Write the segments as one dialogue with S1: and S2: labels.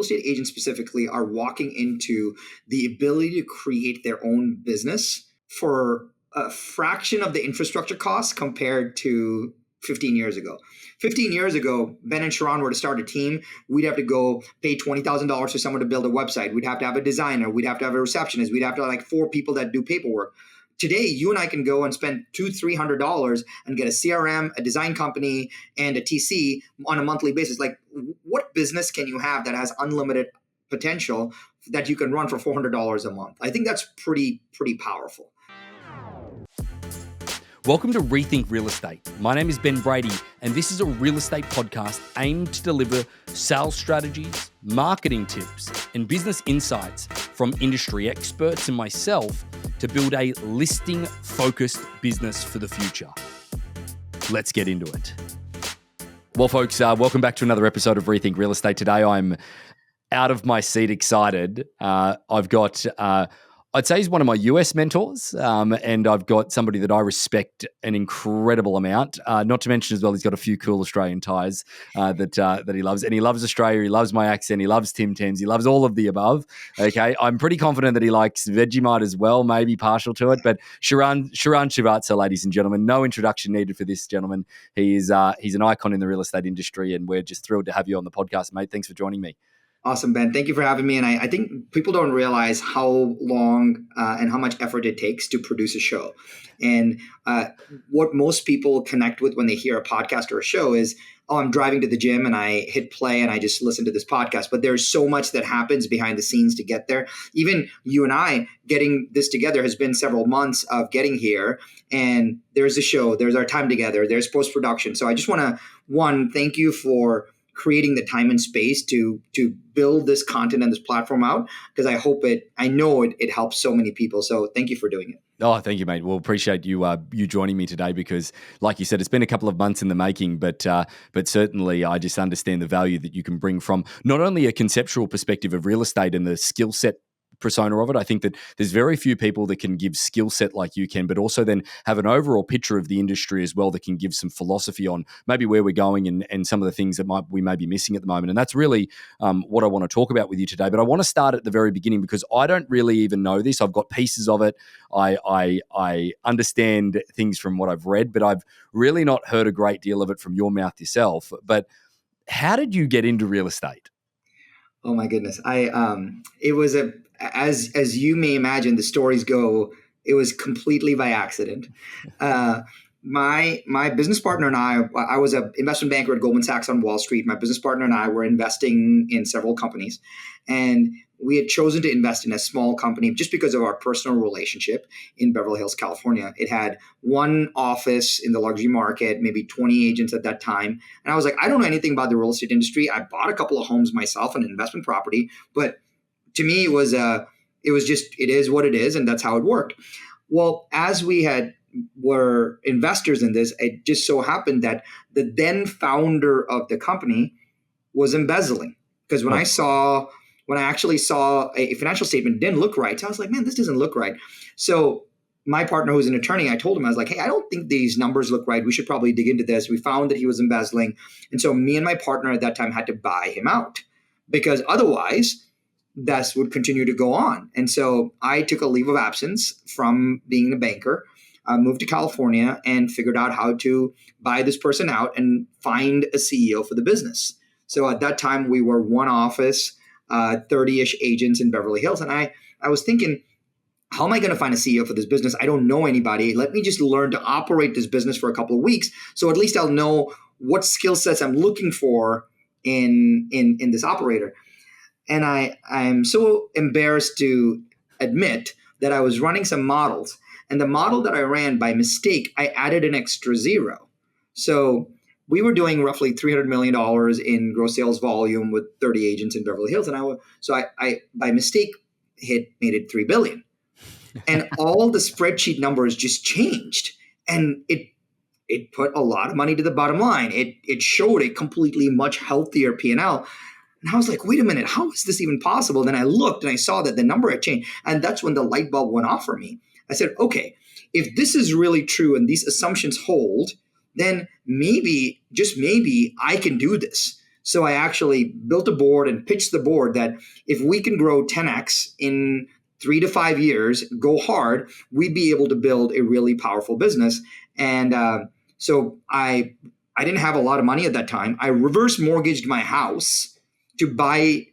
S1: estate agents specifically are walking into the ability to create their own business for a fraction of the infrastructure costs compared to 15 years ago. 15 years ago, Ben and Sharran were to start a team, we'd have to go pay $20,000 for someone to build a website. We'd have to have a designer. We'd have to have a receptionist. We'd have to have like 4 people that do paperwork. Today, you and I can go and spend $200-$300 and get a CRM, a design company, and a TC on a monthly basis. Like, what business can you have that has unlimited potential that you can run for $400 a month? I think that's pretty powerful.
S2: Welcome to Rethink Real Estate. My name is Ben Brady, and this is a real estate podcast aimed to deliver sales strategies, marketing tips, and business insights from industry experts and myself to build a listing-focused business for the future. Let's get into it. Well, folks, welcome back to another episode of Rethink Real Estate. Today, I'm out of my seat excited. I've got... I'd say he's one of my US mentors, and I've got somebody that I respect an incredible amount. Not to mention as well, he's got a few cool Australian ties that he loves. And he loves Australia, he loves my accent, he loves Tim Tams, he loves all of the above. Okay, I'm pretty confident that he likes Vegemite as well, maybe partial to it. But Sharran Srivatsaa, ladies and gentlemen, no introduction needed for this gentleman. He's an icon in the real estate industry, and we're just thrilled to have you on the podcast, mate. Thanks for joining me.
S1: Awesome, Ben. Thank you for having me. And I think people don't realize how long and how much effort it takes to produce a show. And what most people connect with when they hear a podcast or a show is, oh, I'm driving to the gym and I hit play and I just listen to this podcast. But there's so much that happens behind the scenes to get there. Even you and I getting this together has been several months of getting here. And there's a show, there's our time together, there's post-production. So I just want to, one, thank you for creating the time and space to build this content and this platform out, because I know it helps so many people. So thank you for doing it.
S2: Oh, thank you, mate. Well, appreciate you joining me today, because like you said, it's been a couple of months in the making, but certainly I just understand the value that you can bring from not only a conceptual perspective of real estate and the skill set persona of it. I think that there's very few people that can give skill set like you can, but also then have an overall picture of the industry as well that can give some philosophy on maybe where we're going and some of the things that we may be missing at the moment. And that's really what I want to talk about with you today. But I want to start at the very beginning, because I don't really even know this. I've got pieces of it. I understand things from what I've read, but I've really not heard a great deal of it from your mouth yourself. But how did you get into real estate?
S1: Oh my goodness. It was as you may imagine, the stories go, it was completely by accident. My business partner and I was an investment banker at Goldman Sachs on Wall Street. My business partner and I were investing in several companies, and we had chosen to invest in a small company just because of our personal relationship in Beverly Hills, California. It had one office in the luxury market, maybe 20 agents at that time. And I was like, I don't know anything about the real estate industry. I bought a couple of homes myself, an investment property, but to me, it is what it is, and that's how it worked. Well, as we were investors in this, it just so happened that the then founder of the company was embezzling. Because when I actually saw a financial statement, it didn't look right. So I was like, man, this doesn't look right. So my partner, who's an attorney, I told him, I was like, hey, I don't think these numbers look right. We should probably dig into this. We found that he was embezzling. And so me and my partner at that time had to buy him out, because otherwise this would continue to go on. And so I took a leave of absence from being a banker, moved to California, and figured out how to buy this person out and find a CEO for the business. So at that time, we were one office, 30-ish agents in Beverly Hills. And I was thinking, how am I going to find a CEO for this business? I don't know anybody. Let me just learn to operate this business for a couple of weeks. So at least I'll know what skill sets I'm looking for in this operator. And I am so embarrassed to admit that I was running some models. And the model that I ran, by mistake, I added an extra zero. So we were doing roughly $300 million in gross sales volume with 30 agents in Beverly Hills. And I by mistake made it $3 billion. And all the spreadsheet numbers just changed. And it put a lot of money to the bottom line. It showed a completely much healthier P&L. And I was like, wait a minute, how is this even possible? Then I looked and I saw that the number had changed. And that's when the light bulb went off for me. I said, okay, if this is really true and these assumptions hold, then maybe, just maybe, I can do this. So I actually built a board and pitched the board that if we can grow 10x in 3 to 5 years, go hard, we'd be able to build a really powerful business. And so I didn't have a lot of money at that time. I reverse mortgaged my house to buy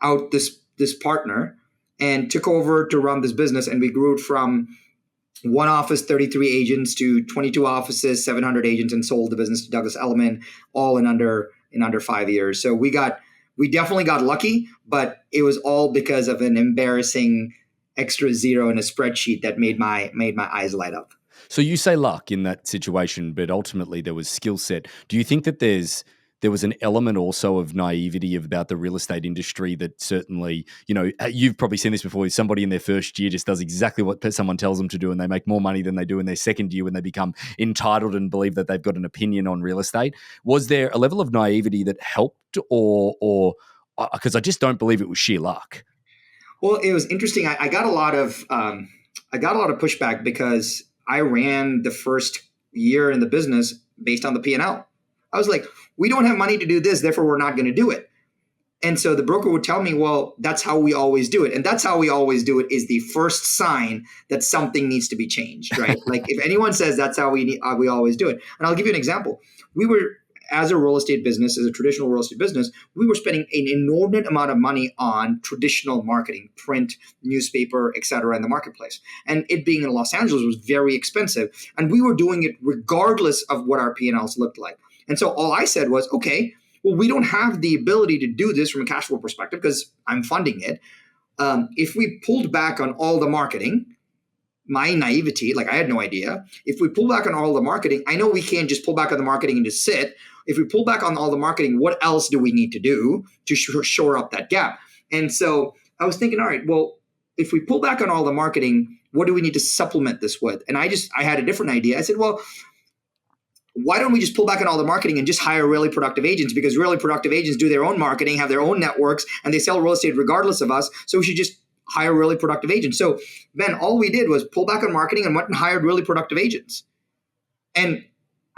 S1: out this partner and took over to run this business. And we grew it from one office, 33 agents to 22 offices, 700 agents, and sold the business to Douglas Elliman all in under 5 years. So we definitely got lucky, but it was all because of an embarrassing extra zero in a spreadsheet that made my eyes light up.
S2: So you say luck in that situation, but ultimately there was skill set. Do you think that there was an element also of naivety about the real estate industry that certainly, you've probably seen this before, somebody in their first year just does exactly what someone tells them to do and they make more money than they do in their second year when they become entitled and believe that they've got an opinion on real estate? Was there a level of naivety that helped or because I just don't believe it was sheer luck?
S1: Well, it was interesting. I got a lot of pushback because I ran the first year in the business based on the P&L. I was like, we don't have money to do this, therefore we're not going to do it. And so the broker would tell me, well, that's how we always do it. And that's how we always do it is the first sign that something needs to be changed, right? Like if anyone says that's how we always do it. And I'll give you an example. We were, as a real estate business, as a traditional real estate business, we were spending an inordinate amount of money on traditional marketing, print, newspaper, et cetera, in the marketplace. And it being in Los Angeles was very expensive. And we were doing it regardless of what our P&Ls looked like. And so all I said was, okay, well, we don't have the ability to do this from a cash flow perspective because I'm funding it. If we pulled back on all the marketing, my naivety, like I had no idea. If we pull back on all the marketing, I know we can't just pull back on the marketing and just sit. If we pull back on all the marketing, what else do we need to do to shore up that gap? And so I was thinking, all right, well, if we pull back on all the marketing, what do we need to supplement this with? And I had a different idea. I said, well, why don't we just pull back on all the marketing and just hire really productive agents? Because really productive agents do their own marketing, have their own networks, and they sell real estate regardless of us. So we should just hire really productive agents. So Ben, all we did was pull back on marketing and went and hired really productive agents. And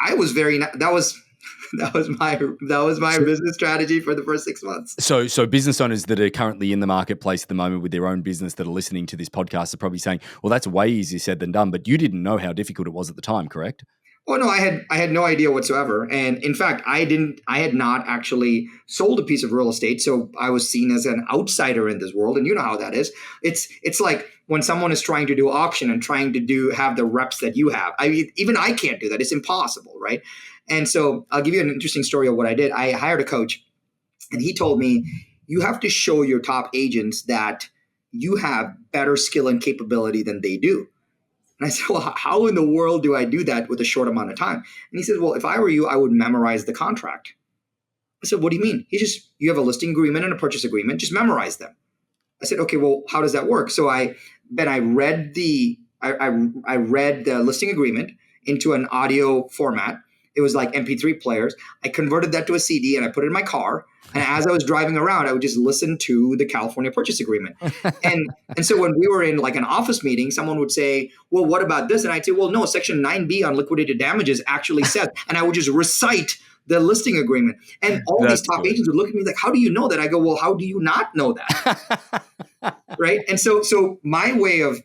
S1: I was that was my business strategy for the first 6 months.
S2: So business owners that are currently in the marketplace at the moment with their own business that are listening to this podcast are probably saying, well, that's way easier said than done, but you didn't know how difficult it was at the time, correct?
S1: Oh no, I had no idea whatsoever. And in fact, I had not actually sold a piece of real estate. So I was seen as an outsider in this world. And you know how that is. It's like when someone is trying to do auction and trying to have the reps that you have. Even I can't do that. It's impossible, right? And so I'll give you an interesting story of what I did. I hired a coach and he told me, you have to show your top agents that you have better skill and capability than they do. And I said, well, how in the world do I do that with a short amount of time? And he said, well, if I were you, I would memorize the contract. I said, what do you mean? You have a listing agreement and a purchase agreement. Just memorize them. I said, okay, well, how does that work? So I read the listing agreement into an audio format. It was like MP3 players. I converted that to a CD and I put it in my car. And as I was driving around, I would just listen to the California purchase agreement. And so when we were in like an office meeting, someone would say, well, what about this? And I'd say, well, no, section 9B on liquidated damages actually says, and I would just recite the listing agreement. And all these top agents would look at me like, how do you know that? I go, well, how do you not know that? Right. And so my way of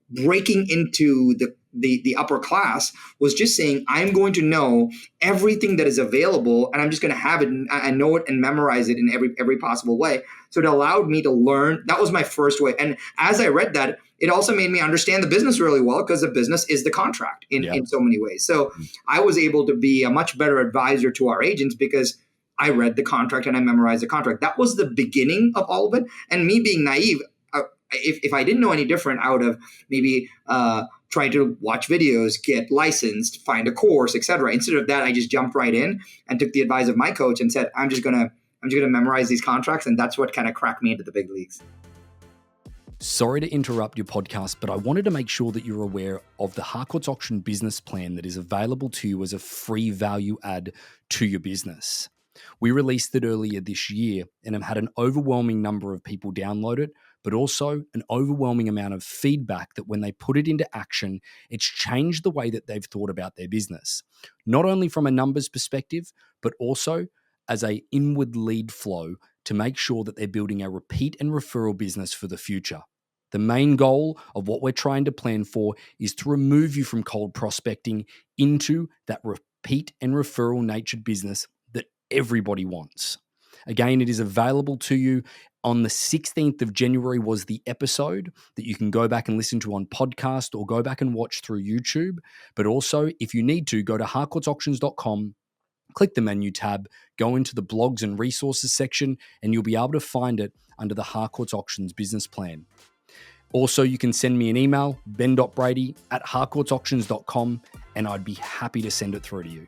S1: breaking into the upper class was just saying, I'm going to know everything that is available and I'm just going to have it and know it and memorize it in every possible way. So it allowed me to learn. That was my first way. And as I read that, it also made me understand the business really well because the business is the contract in so many ways. So I was able to be a much better advisor to our agents because I read the contract and I memorized the contract. That was the beginning of all of it. And me being naive, if I didn't know any different, I would have maybe tried to watch videos, get licensed, find a course, et cetera. Instead of that, I just jumped right in and took the advice of my coach and said, I'm just gonna memorize these contracts. And that's what kind of cracked me into the big leagues.
S2: Sorry to interrupt your podcast, but I wanted to make sure that you're aware of the Harcourt's Auction business plan that is available to you as a free value add to your business. We released it earlier this year and have had an overwhelming number of people download it, but also an overwhelming amount of feedback that when they put it into action, it's changed the way that they've thought about their business. Not only from a numbers perspective, but also as a inward lead flow to make sure that they're building a repeat and referral business for the future. The main goal of what we're trying to plan for is to remove you from cold prospecting into that repeat and referral natured business that everybody wants. Again, it is available to you. On the 16th of January was the episode that you can go back and listen to on podcast or go back and watch through YouTube. But also, if you need to, go to harcourtsauctions.com, click the menu tab, go into the blogs and resources section, and you'll be able to find it under the Harcourts Auctions business plan. Also, you can send me an email, ben.brady@harcourtsauctions.com, and I'd be happy to send it through to you.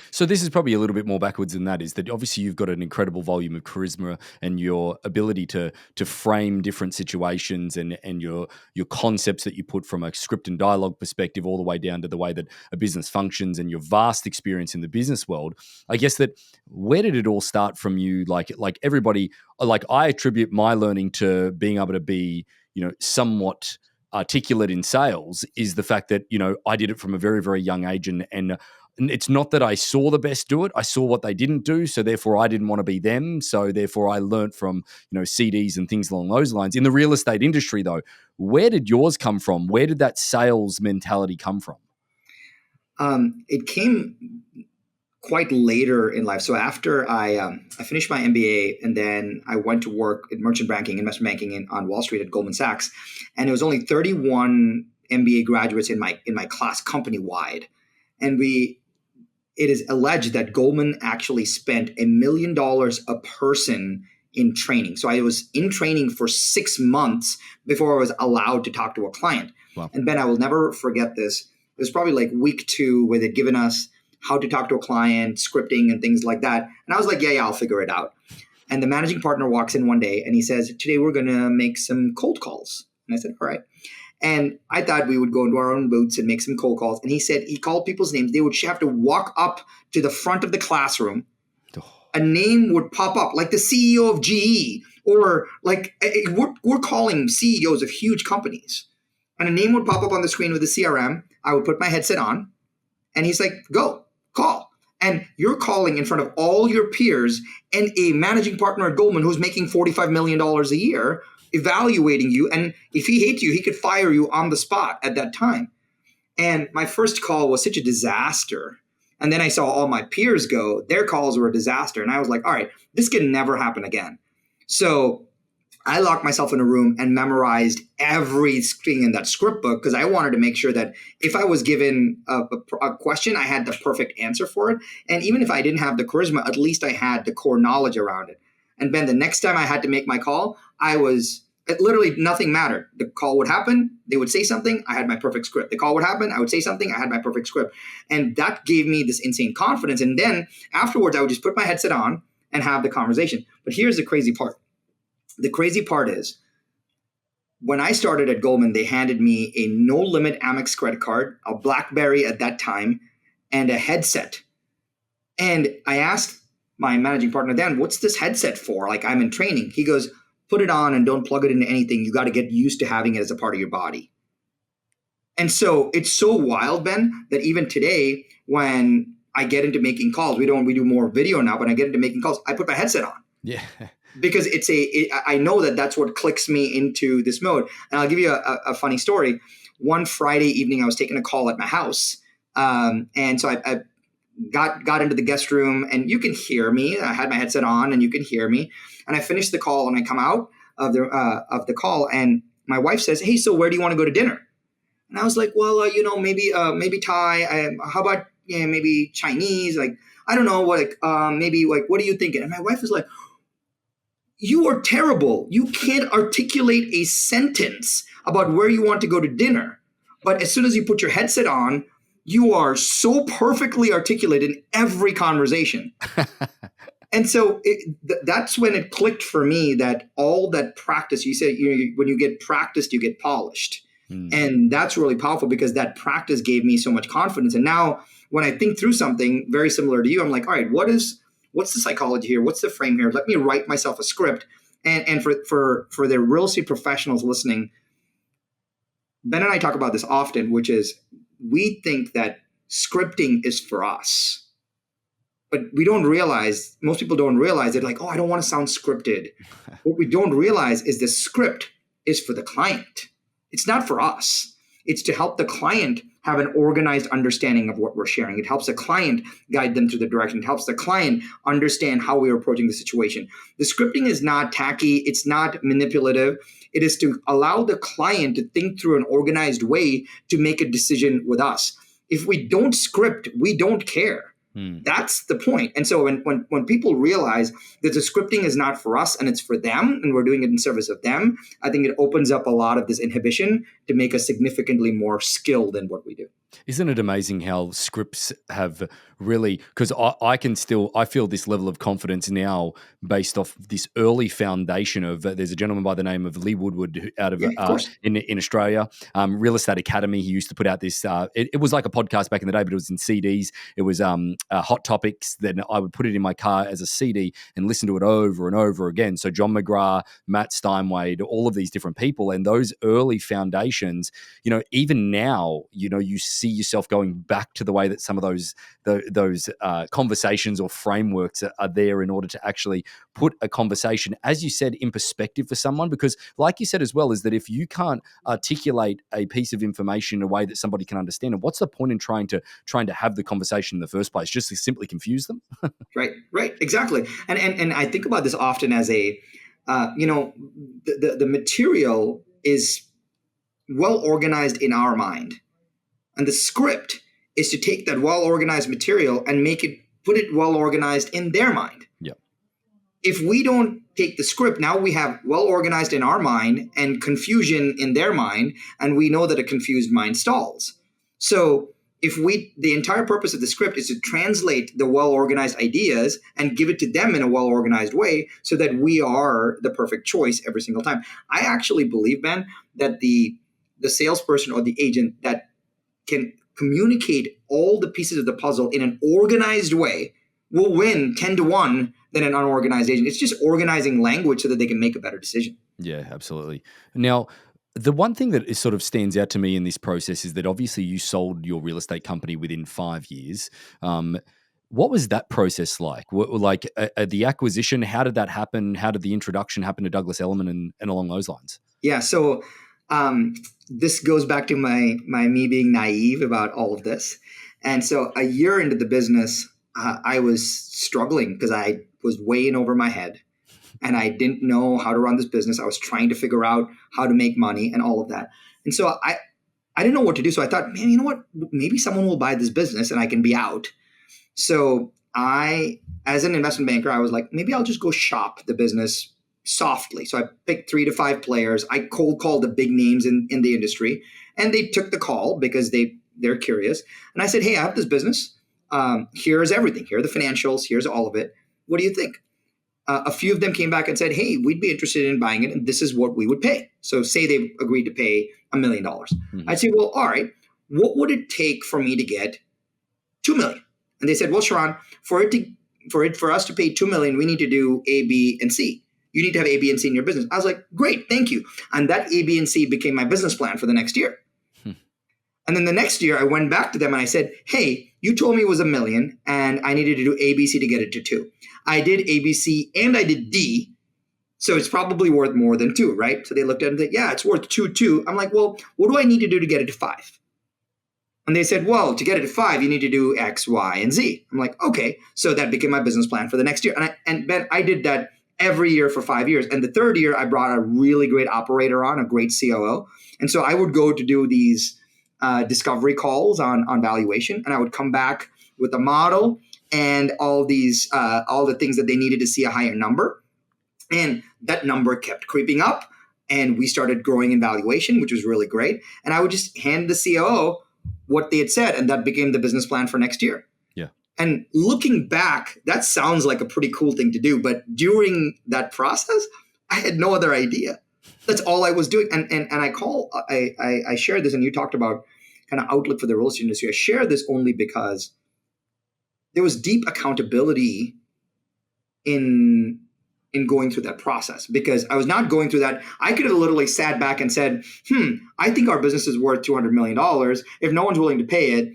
S2: So this is probably a little bit more backwards than that, is that obviously you've got an incredible volume of charisma and your ability to frame different situations and your concepts that you put from a script and dialogue perspective all the way down to the way that a business functions and your vast experience in the business world. I guess that where did it all start from you? Like everybody, like I attribute my learning to being able to be, somewhat articulate in sales is the fact that, I did it from a very, very young age and it's not that I saw the best do it. I saw what they didn't do. So therefore I didn't want to be them. So therefore I learned from, CDs and things along those lines. In the real estate industry though, where did yours come from? Where did that sales mentality come from?
S1: It came quite later in life. So after I finished my MBA and then I went to work in merchant banking, investment banking on Wall Street at Goldman Sachs. And it was only 31 MBA graduates in my class company wide. And it is alleged that Goldman actually spent $1 million a person in training. So I was in training for 6 months before I was allowed to talk to a client.
S2: Wow.
S1: And Ben, I will never forget this. It was probably like week 2 where they'd given us how to talk to a client, scripting and things like that. And I was like, yeah, I'll figure it out. And the managing partner walks in one day and he says, today we're going to make some cold calls. And I said, all right. And I thought we would go into our own boots and make some cold calls. And he said he called people's names. They would have to walk up to the front of the classroom. A name would pop up, like the CEO of GE, or like we're calling CEOs of huge companies. And a name would pop up on the screen with the CRM. I would put my headset on. And he's like, go, call. And you're calling in front of all your peers and a managing partner at Goldman who's making $45 million a year, evaluating you. And if he hates you, he could fire you on the spot at that time. And my first call was such a disaster. And then I saw all my peers go, their calls were a disaster. And I was like, all right, this can never happen again. So I locked myself in a room and memorized everything in that script book because I wanted to make sure that if I was given a question, I had the perfect answer for it. And even if I didn't have the charisma, at least I had the core knowledge around it. And Ben, the next time I had to make my call, literally nothing mattered. The call would happen. They would say something. I had my perfect script. The call would happen. I would say something. I had my perfect script. And that gave me this insane confidence. And then afterwards, I would just put my headset on and have the conversation. But here's the crazy part. The crazy part is when I started at Goldman, they handed me a no-limit Amex credit card, a BlackBerry at that time, and a headset. And I asked my managing partner then, what's this headset for? Like, I'm in training. He goes, put it on and don't plug it into anything. You got to get used to having it as a part of your body. And so it's so wild, Ben, that even today, when I get into making calls, we do more video now, but when I get into making calls, I put my headset on.
S2: Yeah.
S1: Because I know that that's what clicks me into this mode. And I'll give you a funny story. One Friday evening, I was taking a call at my house. And so I got into the guest room and you can hear me. I had my headset on and you can hear me. And I finished the call and I come out of the call and my wife says, hey, so where do you want to go to dinner? And I was like, well, maybe Thai. How about maybe Chinese? Like, I don't know, maybe like, what are you thinking? And my wife was like, you are terrible. You can't articulate a sentence about where you want to go to dinner. But as soon as you put your headset on, you are so perfectly articulate in every conversation. And so that's when it clicked for me that all that practice, you said, when you get practiced, you get polished. And that's really powerful because that practice gave me so much confidence. And now when I think through something very similar to you, I'm like, all right, what's the psychology here? What's the frame here? Let me write myself a script. And for the real estate professionals listening, Ben and I talk about this often, which is we think that scripting is for us. But most people don't realize it, like, oh, I don't want to sound scripted. What we don't realize is the script is for the client. It's not for us. It's to help the client have an organized understanding of what we're sharing. It helps the client guide them through the direction. It helps the client understand how we're approaching the situation. The scripting is not tacky. It's not manipulative. It is to allow the client to think through an organized way to make a decision with us. If we don't script, we don't care. That's the point. And so when people realize that the scripting is not for us and it's for them and we're doing it in service of them, I think it opens up a lot of this inhibition to make us significantly more skilled in what we do.
S2: Isn't it amazing how scripts have really, because I feel this level of confidence now based off this early foundation of, there's a gentleman by the name of Lee Woodward out of in Australia, Real Estate Academy. He used to put out this, it was like a podcast back in the day, but it was in CDs. It was Hot Topics. Then I would put it in my car as a CD and listen to it over and over again. So John McGrath, Matt Steinwade, all of these different people, and those early foundations, even now, you see yourself going back to the way that some of those conversations or frameworks are there in order to actually put a conversation, as you said, in perspective for someone. Because like you said as well, is that if you can't articulate a piece of information in a way that somebody can understand it, what's the point in trying to have the conversation in the first place? Just to simply confuse them?
S1: Right, exactly. And I think about this often as the material is well organized in our mind. And the script is to take that well-organized material and put it well-organized in their mind.
S2: Yeah.
S1: If we don't take the script, now we have well-organized in our mind and confusion in their mind, and we know that a confused mind stalls. So the entire purpose of the script is to translate the well-organized ideas and give it to them in a well-organized way so that we are the perfect choice every single time. I actually believe, Ben, that the salesperson or the agent that can communicate all the pieces of the puzzle in an organized way will win 10-1 than an unorganized agent. It's just organizing language so that they can make a better decision.
S2: Yeah, absolutely. Now, the one thing that sort of stands out to me in this process is that obviously you sold your real estate company within 5 years. What was that process like? The acquisition, how did that happen? How did the introduction happen to Douglas Elliman and along those lines?
S1: Yeah, so this goes back to me being naive about all of this. And so a year into the business, I was struggling because I was way in over my head and I didn't know how to run this business. I was trying to figure out how to make money and all of that. And so I didn't know what to do. So I thought, man, you know what? Maybe someone will buy this business and I can be out. So as an investment banker, I was like, maybe I'll just go shop the business softly. So I picked 3 to 5 players. I cold called the big names in the industry, and they took the call because they're curious. And I said, hey, I have this business. Here's everything. Here are the financials. Here's all of it. What do you think? A few of them came back and said, hey, we'd be interested in buying it, and this is what we would pay. So say they agreed to pay $1 million. Mm-hmm. I'd say, well, all right, what would it take for me to get $2 million? And they said, well, Sharran, for us to pay $2 million, we need to do A, B, and C. You need to have A, B, and C in your business. I was like, great, thank you. And that A, B, and C became my business plan for the next year. And then the next year I went back to them and I said, hey, you told me it was $1 million and I needed to do A, B, C to get it to 2. I did A, B, C, and I did D. So it's probably worth more than 2, right? So they looked at it and said, yeah, it's worth 2. I'm like, well, what do I need to do to get it to 5? And they said, well, to get it to 5, you need to do X, Y, and Z. I'm like, okay. So that became my business plan for the next year. And Ben, I did that every year for 5 years. And the third year, I brought a really great operator on, a great COO. And so I would go to do these discovery calls on valuation, and I would come back with a model and all the things that they needed to see a higher number. And that number kept creeping up, and we started growing in valuation, which was really great. And I would just hand the COO what they had said, and that became the business plan for next year. Yeah. And looking back, that sounds like a pretty cool thing to do. But during that process, I had no other idea. That's all I was doing. And I shared this, and you talked about kind of outlook for the real estate industry. I share this only because there was deep accountability in going through that process, because I was not going through that. I could have literally sat back and said, I think our business is worth $200 million. If no one's willing to pay it,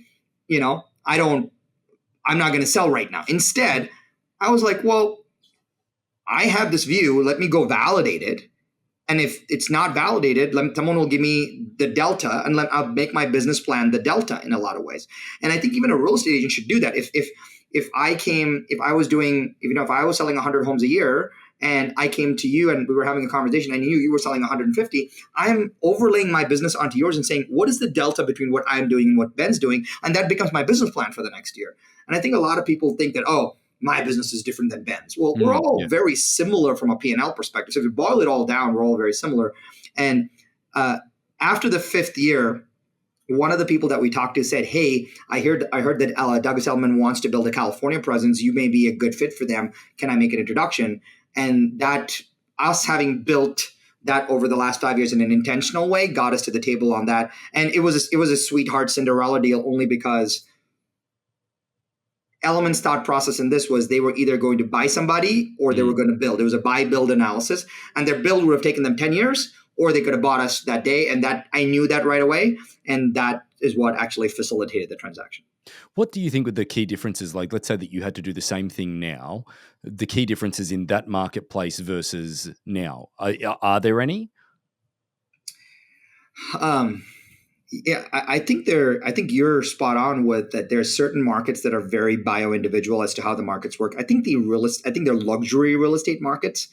S1: I'm not going to sell right now. Instead, I was like, well, I have this view. Let me go validate it. And if it's not validated, someone will give me the delta, and I'll make my business plan the delta in a lot of ways. And I think even a real estate agent should do that. If I was selling 100 homes a year, and I came to you and we were having a conversation, I knew you were selling 150, I'm overlaying my business onto yours and saying, what is the delta between what I'm doing and what Ben's doing? And that becomes my business plan for the next year. And I think a lot of people think that, oh, my business is different than Ben's. Well, we're all very similar from a P&L perspective. So if you boil it all down, we're all very similar. And after the 5th year, one of the people that we talked to said, hey, I heard that Douglas Elliman wants to build a California presence. You may be a good fit for them. Can I make an introduction? And that, us having built that over the last 5 years in an intentional way, got us to the table on that. And it was a sweetheart Cinderella deal, only because Elliman's thought process in this was they were either going to buy somebody or they were going to build. It was a buy-build analysis, and their build would have taken them 10 years, or they could have bought us that day. And that I knew that right away. And that is what actually facilitated the transaction.
S2: What do you think were the key differences? Like, let's say that you had to do the same thing now, the key differences in that marketplace versus now. Are there any?
S1: Yeah, I think you're spot on with that. There's certain markets that are very bio-individual as to how the markets work. I think they're luxury real estate markets.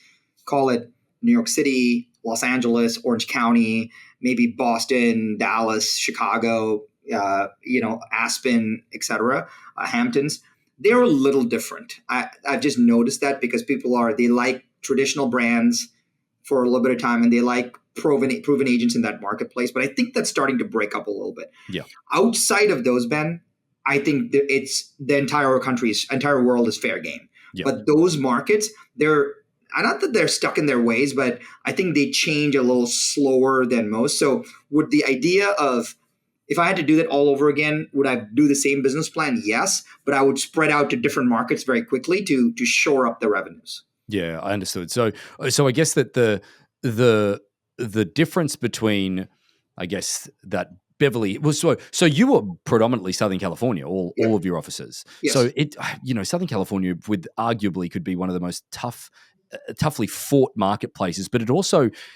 S1: Call it New York City, Los Angeles, Orange County, maybe Boston, Dallas, Chicago, Aspen, etc., Hamptons. They're a little different. I've just noticed that because they like traditional brands for a little bit of time, and they like proven agents in that marketplace. But I think that's starting to break up a little bit.
S2: Yeah.
S1: Outside of those, Ben, I think it's the entire world is fair game. Yeah. But those markets, they're not that they're stuck in their ways, but I think they change a little slower than most. So would the idea of, if I had to do that all over again, would I do the same business plan? Yes, but I would spread out to different markets very quickly to shore up the revenues.
S2: Yeah, I understood. So I guess that the difference between, I guess, that Beverly was so you were predominantly Southern California, all of your offices.
S1: Yes.
S2: So Southern California with arguably could be one of the most toughly fought marketplaces, but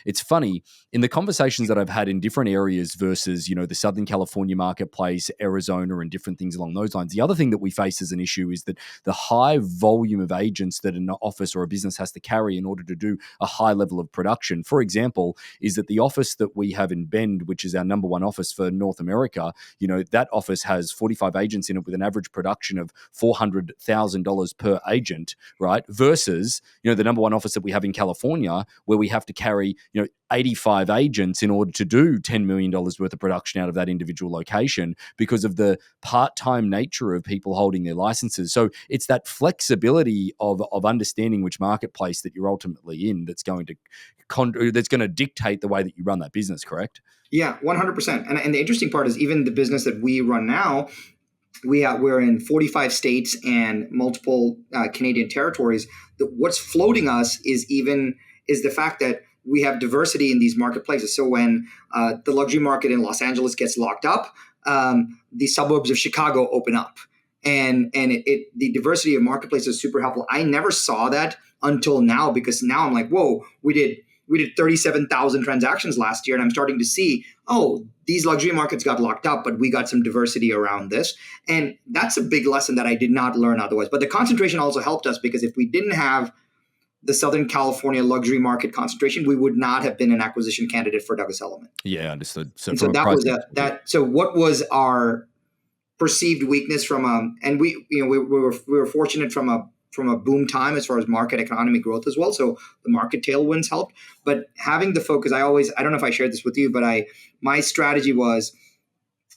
S2: it's funny in the conversations that I've had in different areas versus, the Southern California marketplace, Arizona, and different things along those lines. The other thing that we face as an issue is that the high volume of agents that an office or a business has to carry in order to do a high level of production. For example, is that the office that we have in Bend, which is our number one office for North America, that office has 45 agents in it with an average production of $400,000 per agent, right? Versus, the number one office that we have in California, where we have to carry, 85 agents in order to do $10 million worth of production out of that individual location because of the part-time nature of people holding their licenses. So it's that flexibility of understanding which marketplace that you're ultimately in that's going to dictate the way that you run that business, correct?
S1: Yeah, 100%. And the interesting part is even the business that we run now, we're in 45 states and multiple Canadian territories. What's floating us is the fact that we have diversity in these marketplaces. So when the luxury market in Los Angeles gets locked up, the suburbs of Chicago open up, and the diversity of marketplaces is super helpful. I never saw that until now, because now I'm like, whoa, we did 37,000 transactions last year, and I'm starting to see, these luxury markets got locked up, but we got some diversity around this. And that's a big lesson that I did not learn otherwise. But the concentration also helped us, because if we didn't have the Southern California luxury market concentration, we would not have been an acquisition candidate for Douglas Elliman.
S2: Yeah, understood. So
S1: So what was our perceived weakness and we were fortunate from a boom time as far as market economy growth as well. So the market tailwinds helped, but having the focus, I don't know if I shared this with you, but my strategy was,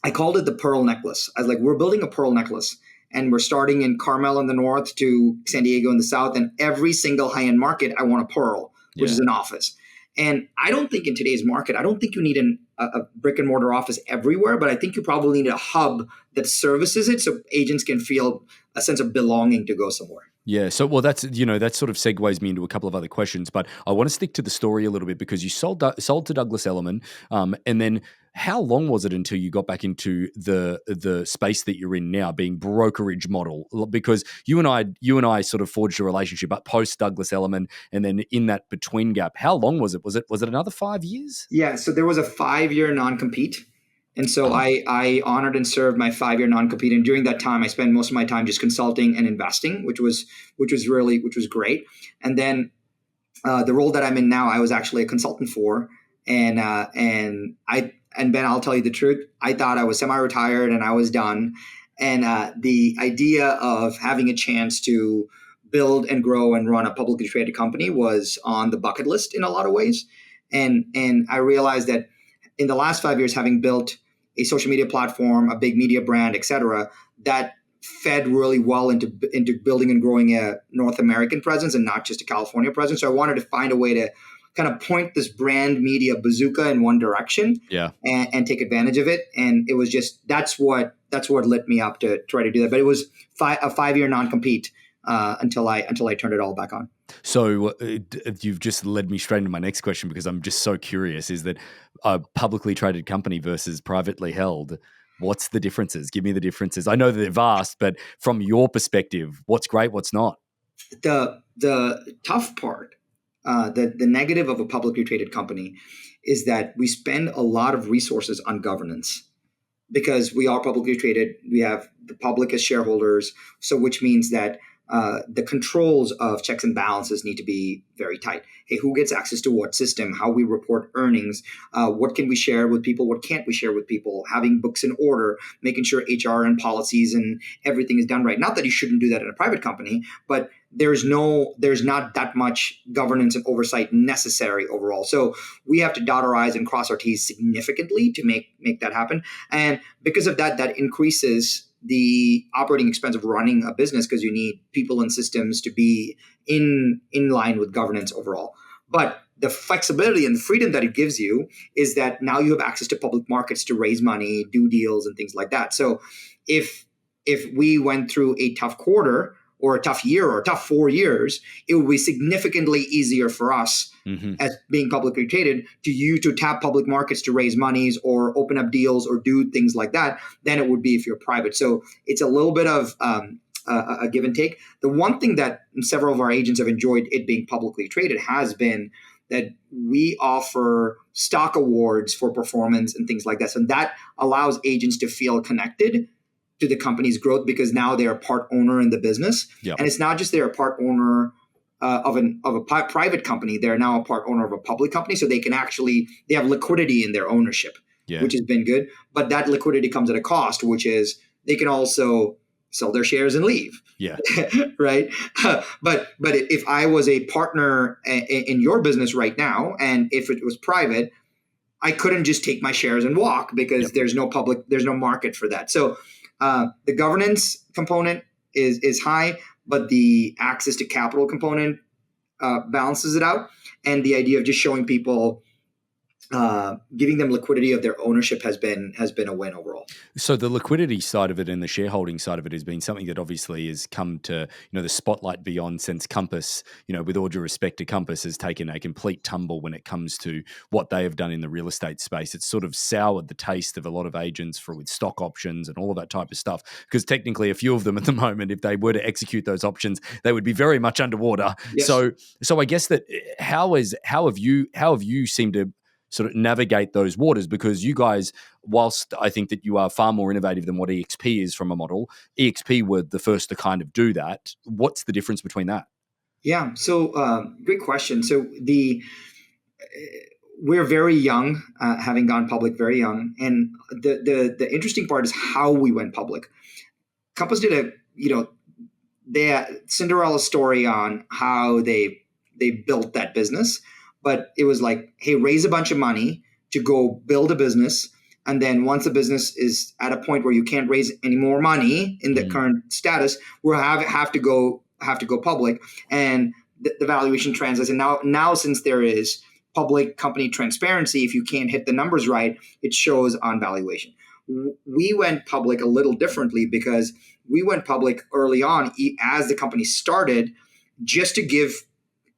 S1: I called it the pearl necklace. I was like, we're building a pearl necklace, and we're starting in Carmel in the north to San Diego in the south, and every single high-end market, I want a pearl, which is an office. And I don't think in today's market, I don't think you need a brick and mortar office everywhere, but I think you probably need a hub that services it so agents can feel a sense of belonging to go somewhere.
S2: Yeah. So, well, that sort of segues me into a couple of other questions, but I want to stick to the story a little bit because you sold to Douglas Elliman, and then how long was it until you got back into the space that you're in now, being brokerage model? Because you and I sort of forged a relationship up post Douglas Elliman, and then in that between gap, how long was it? Was it another 5 years?
S1: Yeah, so there was a 5-year non-compete. And so I honored and served my 5-year non-compete. And during that time, I spent most of my time just consulting and investing, which was great. And then the role that I'm in now, I was actually a consultant for. And Ben, I'll tell you the truth, I thought I was semi-retired and I was done. And the idea of having a chance to build and grow and run a publicly traded company was on the bucket list in a lot of ways. And I realized that in the last 5 years, having built a social media platform, a big media brand, et cetera, that fed really well into building and growing a North American presence and not just a California presence. So I wanted to find a way to kind of point this brand media bazooka in one direction, and take advantage of it. And it was just that's what lit me up to try to do that. But it was a 5-year non-compete until I turned it all back on.
S2: So you've just led me straight into my next question because I'm just so curious, is that a publicly traded company versus privately held, what's the differences? Give me the differences. I know that they're vast, but from your perspective, what's great, what's not?
S1: The tough part, the negative of a publicly traded company is that we spend a lot of resources on governance. Because we are publicly traded, we have the public as shareholders, so which means that the controls of checks and balances need to be very tight. Hey, who gets access to what system? How we report earnings? What can we share with people? What can't we share with people? Having books in order, making sure HR and policies and everything is done right. Not that you shouldn't do that in a private company, but there's not that much governance and oversight necessary overall. So we have to dot our I's and cross our T's significantly to make that happen. And because of that, that increases the operating expense of running a business because you need people and systems to be in line with governance overall. But the flexibility and the freedom that it gives you is that now you have access to public markets to raise money, do deals, and things like that. So if we went through a tough quarter or a tough year or a tough 4 years, it would be significantly easier for us as being publicly traded to tap public markets to raise monies or open up deals or do things like that than it would be if you're private. So it's a little bit of a give and take. The one thing that several of our agents have enjoyed it being publicly traded has been that we offer stock awards for performance and things like that. So that allows agents to feel connected to the company's growth because now they're a part owner in the business. Yep. And it's not just they're a part owner of a private company, they're now a part owner of a public company. So they have liquidity in their ownership, which has been good. But that liquidity comes at a cost, which is they can also sell their shares and leave. Yeah. Right. But if I was a partner in your business right now, and if it was private, I couldn't just take my shares and walk because there's no market for that. So the governance component is high, but the access to capital component balances it out. And the idea of just showing people, giving them liquidity of their ownership has been a win overall.
S2: So the liquidity side of it and the shareholding side of it has been something that obviously has come to, the spotlight beyond since Compass, with all due respect to Compass, has taken a complete tumble when it comes to what they have done in the real estate space. It's sort of soured the taste of a lot of agents with stock options and all of that type of stuff, because technically a few of them at the moment, if they were to execute those options, they would be very much underwater. Yes. So I guess that how have you seemed to sort of navigate those waters? Because you guys, whilst I think that you are far more innovative than what EXP is from a model, EXP were the first to kind of do that. What's the difference between that?
S1: Yeah, so great question. So we're very young, having gone public very young, and the interesting part is how we went public. Compass did a Cinderella story on how they built that business. But it was like, hey, raise a bunch of money to go build a business. And then once the business is at a point where you can't raise any more money in the current status, we'll have to go public. And the valuation translates. And now since there is public company transparency, if you can't hit the numbers right, it shows on valuation. we went public a little differently because we went public early on as the company started, just to give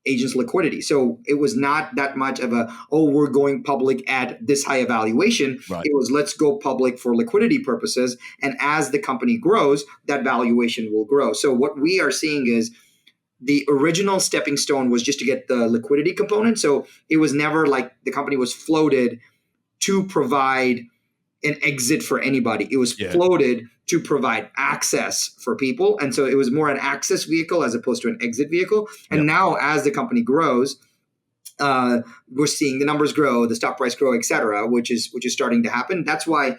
S1: agents liquidity. So it was not that much of we're going public at this high evaluation.
S2: Right.
S1: It was, let's go public for liquidity purposes. And as the company grows, that valuation will grow. So what we are seeing is the original stepping stone was just to get the liquidity component. So it was never like the company was floated to provide an exit for anybody. It was floated to provide access for people. And so it was more an access vehicle as opposed to an exit vehicle. And now as the company grows, we're seeing the numbers grow, the stock price grow, et cetera, which is starting to happen. That's why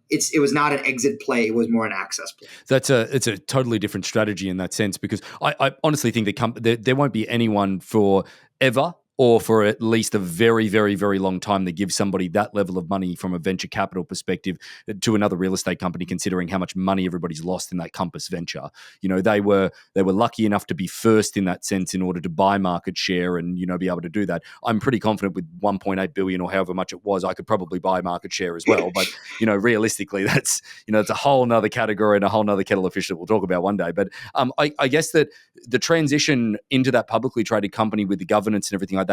S1: it was not an exit play. It was more an access play.
S2: It's a totally different strategy in that sense, because I honestly think there won't be anyone forever or for at least a very, very, very long time that gives somebody that level of money from a venture capital perspective to another real estate company, considering how much money everybody's lost in that Compass venture. They were lucky enough to be first in that sense in order to buy market share and, be able to do that. I'm pretty confident with 1.8 billion or however much it was, I could probably buy market share as well. But, realistically, that's, it's a whole nother category and a whole nother kettle of fish that we'll talk about one day. But I guess that the transition into that publicly traded company with the governance and everything like that,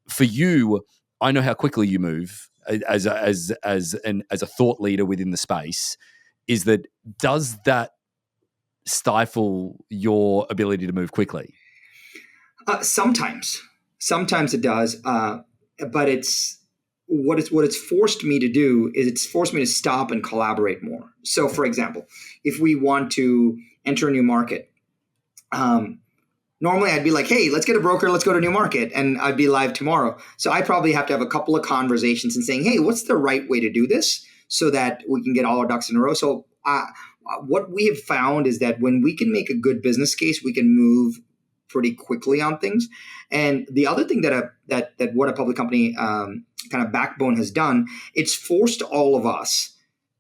S2: for you, I know how quickly you move as a thought leader within the space. Does that stifle your ability to move quickly?
S1: Sometimes it does, but it's what it's forced me to do is it's forced me to stop and collaborate more. So, for example, if we want to enter a new market, normally I'd be like, hey, let's get a broker, let's go to a new market, and I'd be live tomorrow. So I probably have to have a couple of conversations and saying, hey, what's the right way to do this so that we can get all our ducks in a row? So what we have found is that when we can make a good business case, we can move pretty quickly on things. And the other thing that what a public company kind of backbone has done, it's forced all of us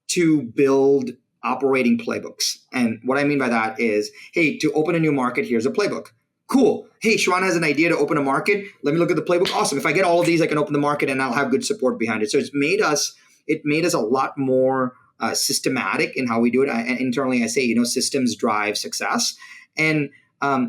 S1: to build operating playbooks. And what I mean by that is, hey, to open a new market, here's a playbook. Cool. Hey, Sharran has an idea to open a market. Let me look at the playbook. Awesome. If I get all of these, I can open the market and I'll have good support behind it. So it made us a lot more systematic in how we do it. And internally, I say, systems drive success. And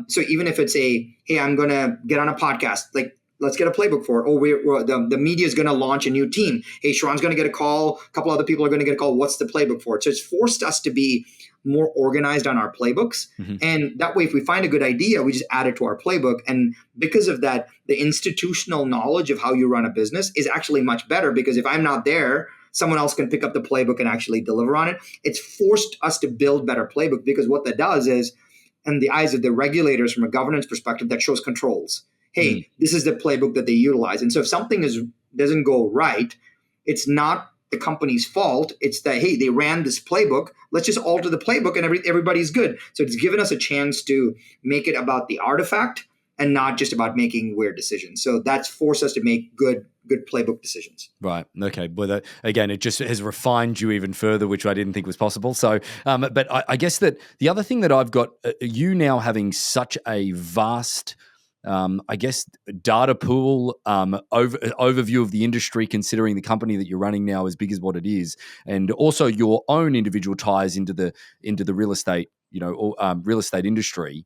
S1: so even if it's hey, I'm going to get on a podcast, like, let's get a playbook for it. The media is going to launch a new team. Hey, Sharran's going to get a call. A couple other people are going to get a call. What's the playbook for it? So it's forced us to be more organized on our playbooks. Mm-hmm. And that way, if we find a good idea, we just add it to our playbook. And because of that, the institutional knowledge of how you run a business is actually much better, because if I'm not there, someone else can pick up the playbook and actually deliver on it. It's forced us to build better playbook, because what that does is, in the eyes of the regulators from a governance perspective, that shows controls. Hey, this is the playbook that they utilize. And so if something doesn't go right, it's not the company's fault. It's that, hey, they ran this playbook. Let's just alter the playbook and everybody's good. So it's given us a chance to make it about the artifact and not just about making weird decisions. So that's forced us to make good playbook decisions.
S2: Right. Okay. Well, again, it just has refined you even further, which I didn't think was possible. So, but I guess that the other thing that I've got, you now having such a vast data pool, overview of the industry, considering the company that you're running now as big as what it is, and also your own individual ties into the real estate, real estate industry.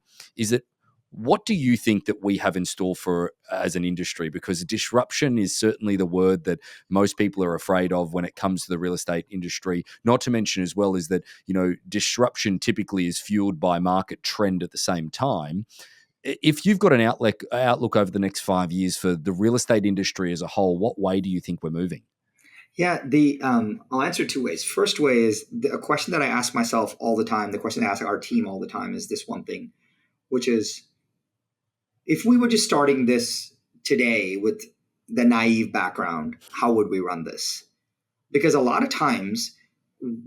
S2: What do you think that we have in store for as an industry? Because disruption is certainly the word that most people are afraid of when it comes to the real estate industry. Not to mention as well is that, disruption typically is fueled by market trend at the same time. If you've got an outlook over the next 5 years for the real estate industry as a whole, what way do you think we're moving?
S1: Yeah, I'll answer two ways. First way is a question that I ask myself all the time. The question I ask our team all the time is this one thing, which is, if we were just starting this today with the naive background, how would we run this? Because a lot of times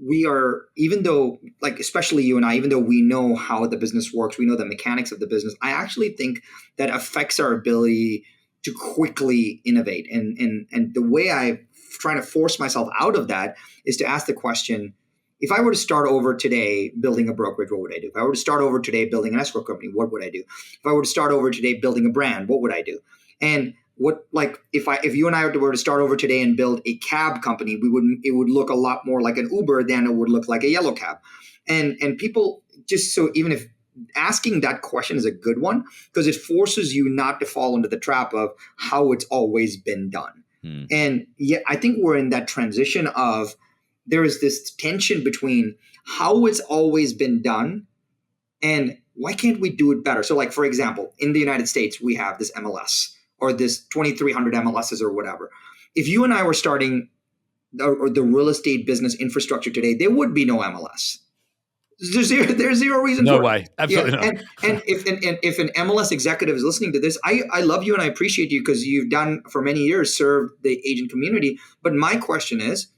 S1: we are, even though, like, especially you and I, even though we know how the business works, we know the mechanics of the business, I actually think that affects our ability to quickly innovate. And the way I'm trying to force myself out of that is to ask the question, if I were to start over today building a brokerage, what would I do? If I were to start over today building an escrow company, what would I do? If I were to start over today building a brand, what would I do? And what, like if you and I were to start over today and build a cab company, it would look a lot more like an Uber than it would look like a yellow cab. And people just, so even if asking that question is a good one, because it forces you not to fall into the trap of how it's always been done. And yeah, I think we're in that transition of there is this tension between how it's always been done and why can't we do it better? So like, for example, in the United States, we have this MLS or this 2,300 MLSs or whatever. If you and I were starting the real estate business infrastructure today, there would be no MLS. There's zero reason
S2: No
S1: for
S2: way.
S1: it.
S2: Absolutely not.
S1: And if an MLS executive is listening to this, I love you and I appreciate you because you've done for many years served the agent community. But my question is,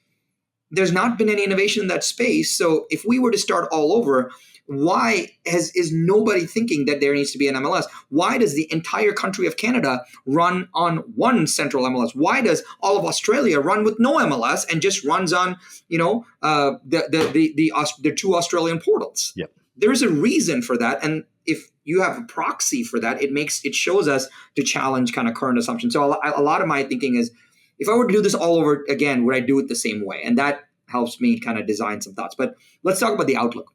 S1: there's not been any innovation in that space. So if we were to start all over, why is nobody thinking that there needs to be an MLS? Why does the entire country of Canada run on one central MLS? Why does all of Australia run with no MLS and just runs on, the two Australian portals?
S2: Yep.
S1: There's a reason for that, and if you have a proxy for that, it shows us to challenge kind of current assumptions. So a lot of my thinking is, if I were to do this all over again, would I do it the same way? And that helps me kind of design some thoughts. But let's talk about the outlook.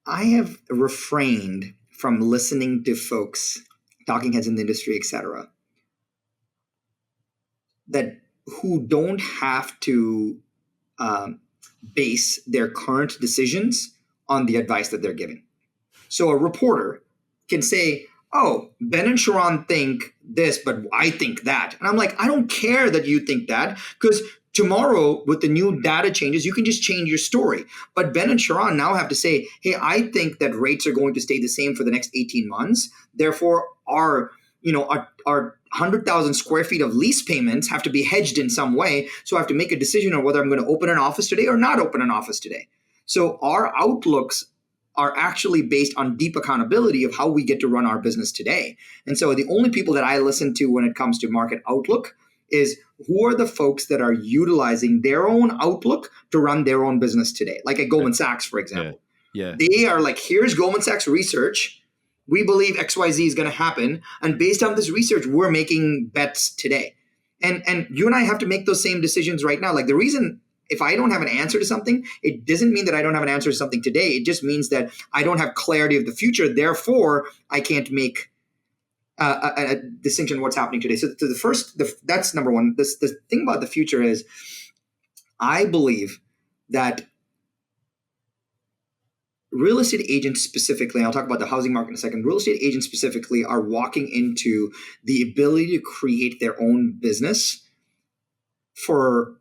S1: I have refrained from listening to folks, talking heads in the industry, et cetera, that who don't have to base their current decisions on the advice that they're giving. So a reporter can say, oh, Ben and Sharran think this, but I think that. And I'm like, I don't care that you think that, because tomorrow with the new data changes, you can just change your story. But Ben and Sharran now have to say, hey, I think that rates are going to stay the same for the next 18 months. Therefore, our 100,000 square feet of lease payments have to be hedged in some way. So I have to make a decision on whether I'm going to open an office today or not open an office today. So our outlooks are actually based on deep accountability of how we get to run our business today. And so the only people that I listen to when it comes to market outlook is who are the folks that are utilizing their own outlook to run their own business today. Like at Goldman Sachs, for example.
S2: Yeah.
S1: They are like, here's Goldman Sachs research. We believe XYZ is going to happen. And based on this research, we're making bets today. And you and I have to make those same decisions right now. Like the reason, if I don't have an answer to something, it doesn't mean that I don't have an answer to something today. It just means that I don't have clarity of the future. Therefore, I can't make a distinction of what's happening today. So that's number one. The thing about the future is I believe that real estate agents specifically, and I'll talk about the housing market in a second, real estate agents specifically are walking into the ability to create their own business for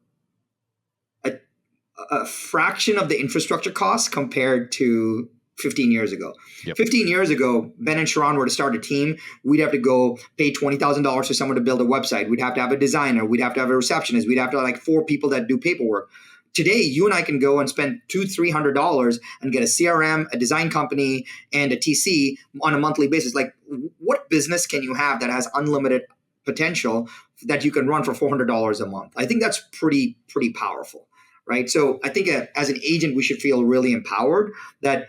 S1: a fraction of the infrastructure costs compared to 15 years ago. Yep. 15 years ago, Ben and Sharran were to start a team, we'd have to go pay $20,000 for someone to build a website. We'd have to have a designer. We'd have to have a receptionist. We'd have to have like 4 people that do paperwork. Today, you and I can go and spend $200-$300 and get a CRM, a design company, and a TC on a monthly basis. Like, what business can you have that has unlimited potential that you can run for $400 a month? I think that's pretty powerful, right? So I think as an agent, we should feel really empowered that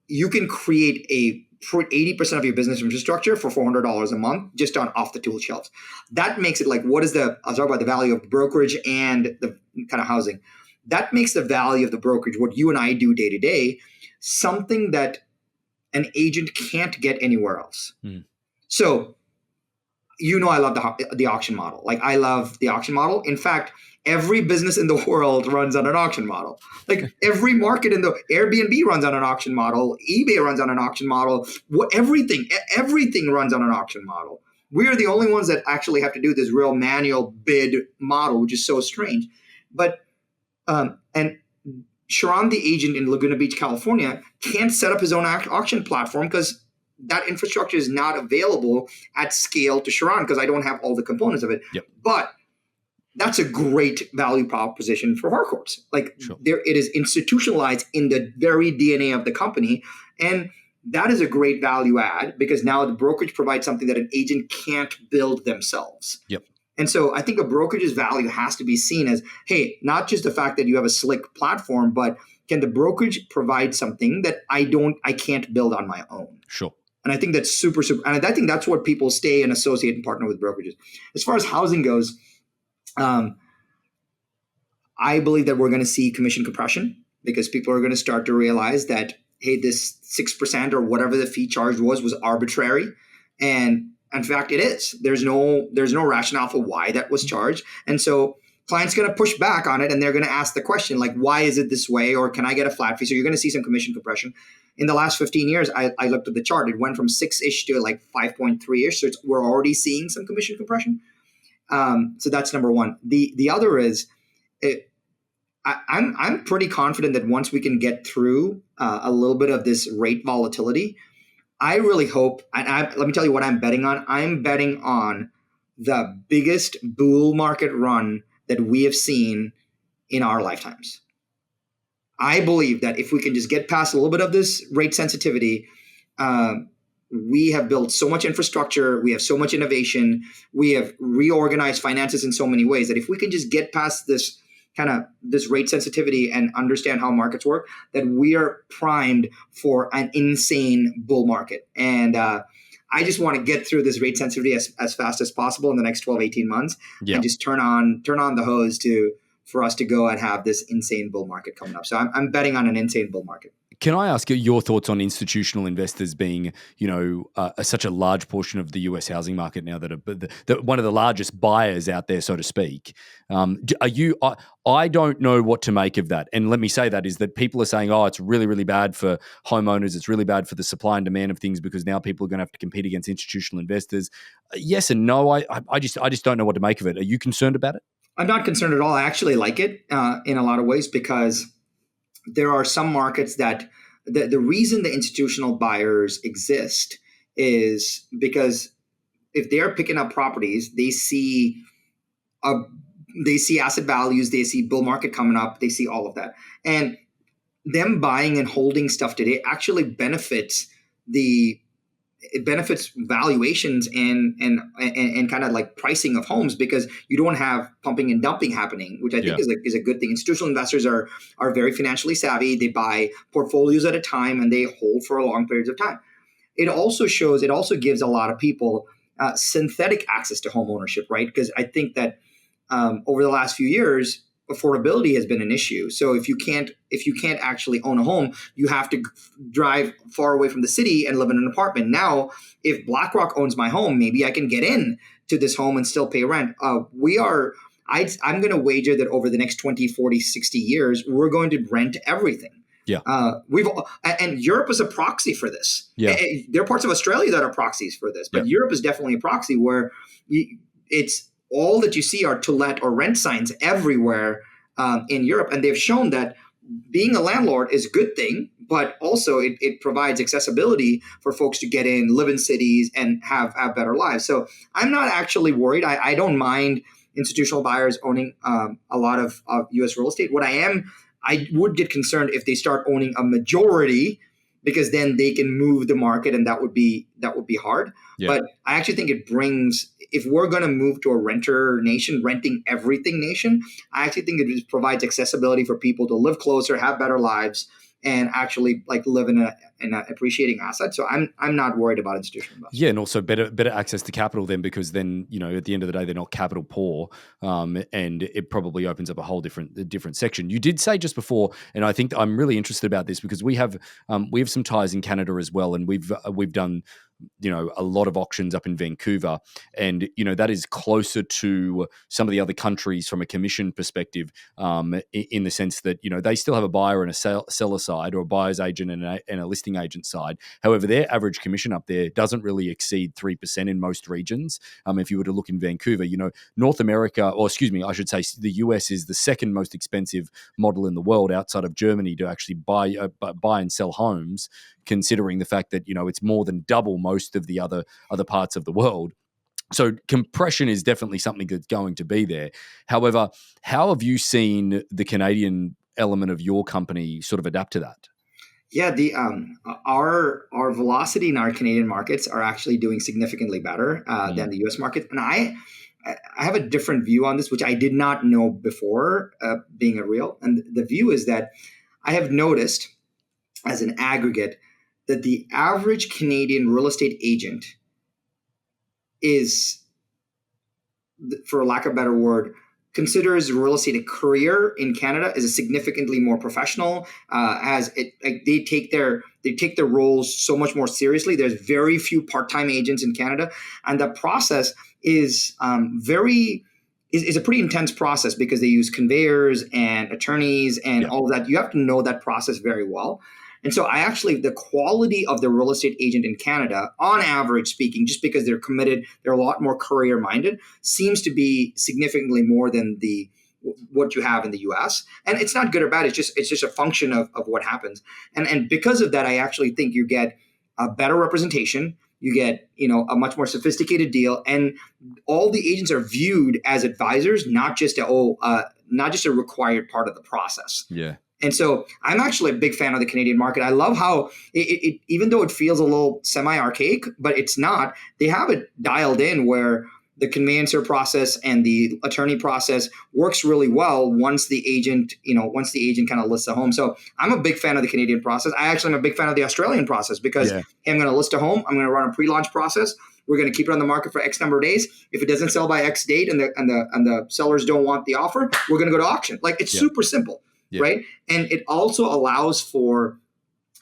S1: you can create 80% of your business infrastructure for $400 a month just on off the tool shelves. That makes it like, I'll talk about the value of brokerage and the kind of housing. That makes the value of the brokerage, what you and I do day to day, something that an agent can't get anywhere else. So, I love the auction model. Like, I love the auction model. In fact, every business in the world runs on an auction model. Like every market in the Airbnb runs on an auction model. eBay runs on an auction model. Everything runs on an auction model. We are the only ones that actually have to do this real manual bid model, which is so strange. But and Sharran, the agent in Laguna Beach, California, can't set up his own auction platform because that infrastructure is not available at scale to Sharran because I don't have all the components of it.
S2: Yep.
S1: But that's a great value proposition for Harcourts. Like it is institutionalized in the very DNA of the company. And that is a great value add because now the brokerage provides something that an agent can't build themselves.
S2: Yep.
S1: And so I think a brokerage's value has to be seen as, hey, not just the fact that you have a slick platform, but can the brokerage provide something that I can't build on my own?
S2: Sure.
S1: And I think that's super, and I think that's what people stay and associate and partner with brokerages. As far as housing goes, I believe that we're going to see commission compression because people are going to start to realize that, hey, this 6% or whatever the fee charged was arbitrary. And in fact, it is. There's no rationale for why that was charged. And so clients going to push back on it, and they're going to ask the question, like, why is it this way? Or can I get a flat fee? So you're going to see some commission compression. In the last 15 years, I looked at the chart. It went from 6-ish to like 5.3-ish. So we're already seeing some commission compression. So that's number one. The other is, I'm pretty confident that once we can get through a little bit of this rate volatility, I really hope, and let me tell you what I'm betting on. I'm betting on the biggest bull market run that we have seen in our lifetimes. I believe that if we can just get past a little bit of this rate sensitivity, we have built so much infrastructure, we have so much innovation, we have reorganized finances in so many ways that if we can just get past this rate sensitivity and understand how markets work, that we are primed for an insane bull market. And I just want to get through this rate sensitivity as fast as possible in the next 12, 18 months and just turn on the hose for us to go and have this insane bull market coming up. So I'm betting on an insane bull market.
S2: Can I ask your thoughts on institutional investors being, such a large portion of the US housing market now, that are one of the largest buyers out there, so to speak? I don't know what to make of that. And let me say that is that people are saying, oh, it's really, really bad for homeowners. It's really bad for the supply and demand of things because now people are going to have to compete against institutional investors. Yes and no. I just don't know what to make of it. Are you concerned about it?
S1: I'm not concerned at all. I actually like it in a lot of ways because there are some markets that the reason the institutional buyers exist is because if they're picking up properties, they see asset values, they see bull market coming up, they see all of that. And them buying and holding stuff today actually benefits valuations and kind of like pricing of homes because you don't have pumping and dumping happening, which I think is a good thing. Institutional investors are very financially savvy. They buy portfolios at a time and they hold for long periods of time. It also gives a lot of people synthetic access to home ownership, right? Because I think that over the last few years, affordability has been an issue. So if you can't actually own a home, you have to drive far away from the city and live in an apartment. Now, if BlackRock owns my home, maybe I can get in to this home and still pay rent. I'm going to wager that over the next 20, 40, 60 years, we're going to rent everything.
S2: Yeah.
S1: And Europe is a proxy for this.
S2: Yeah.
S1: There are parts of Australia that are proxies for this, but Europe is definitely a proxy where it's all that you see are to let or rent signs everywhere in Europe. And they've shown that being a landlord is a good thing, but also it provides accessibility for folks to get in, live in cities, and have better lives. So I'm not actually worried. I don't mind institutional buyers owning a lot of U.S. real estate. I would get concerned if they start owning a majority, because then they can move the market, and that would be hard. Yeah. But I actually think if we're going to move to a renter nation, renting everything nation, I actually think it just provides accessibility for people to live closer, have better lives, and actually like live in an appreciating asset. So I'm not worried about institutional investors.
S2: Yeah, and also better access to capital then, because then, at the end of the day, they're not capital poor, and it probably opens up a whole different section. You did say just before, and I think I'm really interested about this because we have some ties in Canada as well, and we've done a lot of auctions up in Vancouver, and that is closer to some of the other countries from a commission perspective, in the sense that they still have a buyer and a seller side, or a buyer's agent and a listing agent side. However, their average commission up there doesn't really exceed 3% in most regions. If you were to look in Vancouver, North America, or excuse me, I should say the US is the second most expensive model in the world outside of Germany to actually buy and sell homes, considering the fact that it's more than double most of the other parts of the world. So compression is definitely something that's going to be there. However, how have you seen the Canadian element of your company sort of adapt to that?
S1: Yeah, our velocity in our Canadian markets are actually doing significantly better than the US market. And I have a different view on this, which I did not know before being a real. And the view is that I have noticed as an aggregate that the average Canadian real estate agent is, for lack of a better word, considers real estate a career in Canada, is a significantly more professional. They take their roles so much more seriously. There's very few part-time agents in Canada, and the process is is a pretty intense process because they use conveyors and attorneys and all of that. You have to know that process very well. And so the quality of the real estate agent in Canada, on average speaking, just because they're committed, they're a lot more career minded, seems to be significantly more than what you have in the US. And it's not good or bad. It's just a function of what happens. And because of that, I actually think you get a better representation. You get, a much more sophisticated deal, and all the agents are viewed as advisors, not just a required part of the process.
S2: Yeah.
S1: And so I'm actually a big fan of the Canadian market. I love how it even though it feels a little semi-archaic, but it's not, they have it dialed in where the conveyancer process and the attorney process works really well once the agent kind of lists a home. So I'm a big fan of the Canadian process. I actually am a big fan of the Australian process because hey, I'm going to list a home. I'm going to run a pre-launch process. We're going to keep it on the market for X number of days. If it doesn't sell by X date and the sellers don't want the offer, we're going to go to auction. Like, it's super simple. Yeah. Right. And it also allows for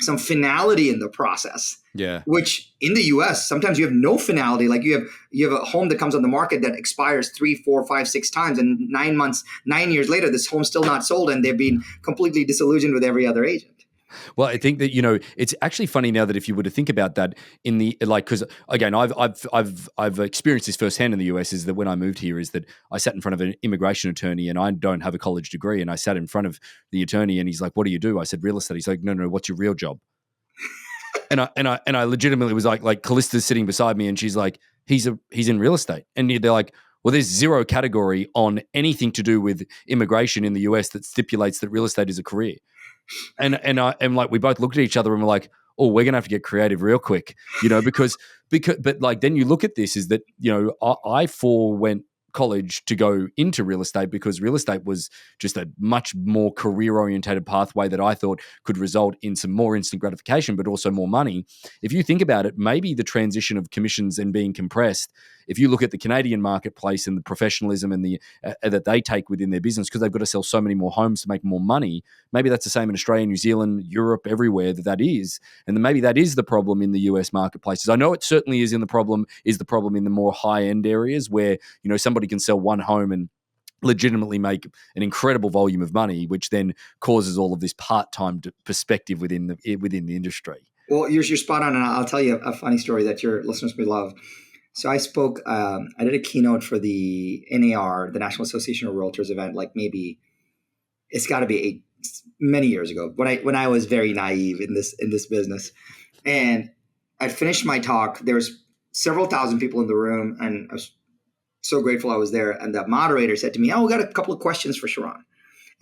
S1: some finality in the process. Yeah. Which in the US, sometimes you have no finality. Like you have a home that comes on the market that expires 3, 4, 5, 6 times. And 9 years later, this home's still not sold and they've been completely disillusioned with every other agent.
S2: Well, I think that, it's actually funny now that if you were to think about that because again, I've experienced this firsthand in the US, is that when I moved here, is that I sat in front of an immigration attorney and I don't have a college degree. And I sat in front of the attorney and he's like, "What do you do?" I said, "Real estate." He's like, No, what's your real job?" and I legitimately was like Callista's sitting beside me and she's like, he's in real estate. And they're like, well, there's zero category on anything to do with immigration in the US that stipulates that real estate is a career. And we both looked at each other and we're like, oh, we're gonna have to get creative real quick, because then you look at this, is that I forewent college to go into real estate because real estate was just a much more career orientated pathway that I thought could result in some more instant gratification, but also more money. If you think about it, maybe the transition of commissions and being compressed, if you look at the Canadian marketplace and the professionalism and the that they take within their business, because they've got to sell so many more homes to make more money, maybe that's the same in Australia, New Zealand, Europe, everywhere that is. And then maybe that is the problem in the US marketplaces. I know it certainly is the problem in the more high-end areas where, somebody can sell one home and legitimately make an incredible volume of money, which then causes all of this part-time perspective within the industry.
S1: Well, you're spot on, and I'll tell you a funny story that your listeners may love. So I spoke, I did a keynote for the NAR, the National Association of Realtors event, like maybe it's got to be many years ago when I was very naive in this business. And I finished my talk. There was several thousand people in the room, and I was so grateful I was there. And the moderator said to me, "Oh, we got a couple of questions for Sharran."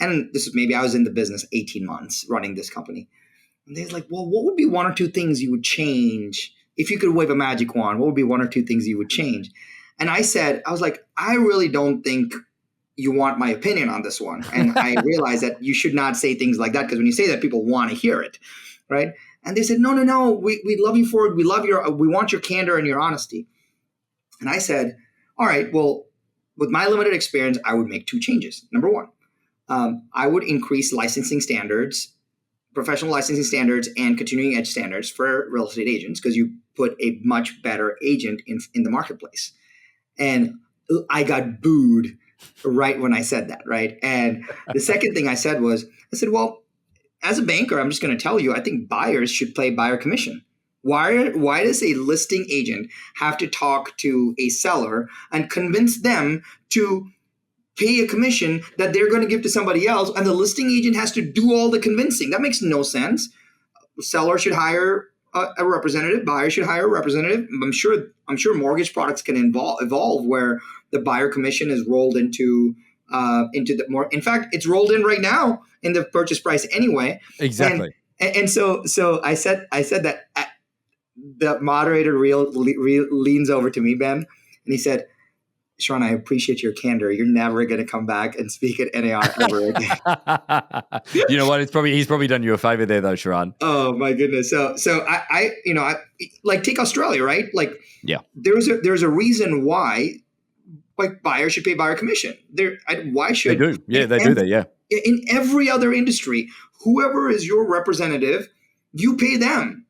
S1: And this is maybe I was in the business 18 months running this company. And they're like, "Well, what would be one or two things you would change? If you could wave a magic wand, what would be one or two things you would change?" And I was like, I really don't think you want my opinion on this one. And I realized that you should not say things like that, because when you say that, people want to hear it, right? And they said, no, we love you for it. We want your candor and your honesty. And I said, all right, well, with my limited experience, I would make two changes. Number one, I would increase licensing standards, professional licensing standards, and continuing edge standards for real estate agents, because you put a much better agent in the marketplace. And I got booed right when I said that, right? And the second thing I said, well, as a banker, I'm just going to tell you, I think buyers should pay buyer commission. Why does a listing agent have to talk to a seller and convince them to pay a commission that they're going to give to somebody else, and the listing agent has to do all the convincing? That makes no sense. Seller should hire a representative. Buyer should hire a representative. I'm sure mortgage products can evolve where the buyer commission is rolled into the more. In fact, it's rolled in right now in the purchase price anyway.
S2: Exactly.
S1: And so I said that. The moderator leans over to me, Ben, and he said, Sharran, I appreciate your candor. You're never going to come back and speak at NAR ever again.
S2: You know what? He's probably done you a favor there, though, Sharran.
S1: Oh my goodness. So I like take Australia, right? Like,
S2: Yeah,
S1: there's a reason why like buyers should pay buyer commission. Why
S2: they
S1: should
S2: do. Yeah, they do that. Yeah.
S1: In every other industry, whoever is your representative, you pay them.